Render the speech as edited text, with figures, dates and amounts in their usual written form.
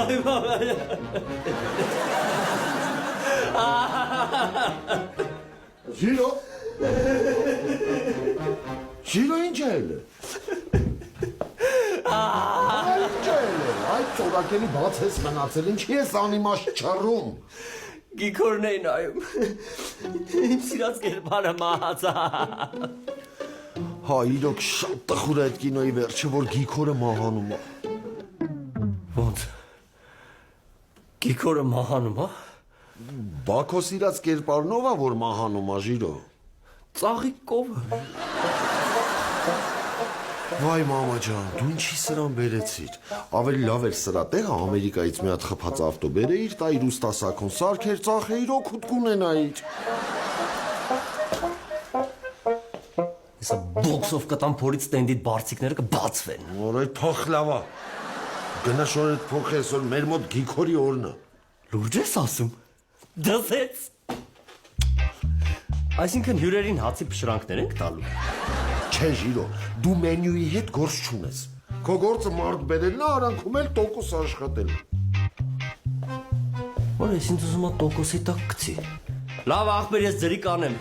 Վայ բաբա։ Ժիրո։ Ժիրո ինչ է էլ։ Ինչ է էլ։ Այդ ծորակելի բաց ես մնացել, ինչի ես անիմաստ չռում։ Գիքորն էի նայում։ Իմ սիրած կերպարը մահացա։ Հա, իրոք շատ տխուր է այդ կինոյի վերջը, որ Գիքորը մահանում է։ Ոնց։ Գիքորը մահանում է։ Բաքո սիրած կերպարնով է, որ մահանում է, Ժիրո։ Ծաղիկ կովը։ Վայ մամա ջան, դու ինչի սրան բերեցիր։ Ավելի լավ էր սրա տեղը Ամերիկայից մի հատ խփած ավտո բերեիր, տայր ուստասակուն սարքեր, ծախեիր, օգուտ կունենայիր։ Իսա բոքսով կտամ փորից ստենդիդ բարձիկները կբացվեն։ Որ այդ փոխլավա։ Գնա շոր այդ փոխ այսօր մեր մոտ Գիքորի օրն է։ Լուրջ ես ասում։ Դզեց։ Այսինքն հյուրերին հացի փշրանքներ ենք տալու։ Չէ, Ժիրո, դու մենյուի հետ գործ չունես։ Քո գործը մարդ բերելն է, արանքում էլ տոկոս աշխատել։ Որ ես ինձ ուզում եմ տոկոսի տակ գցի։ Լավ ախպեր, ես ձրի կանեմ։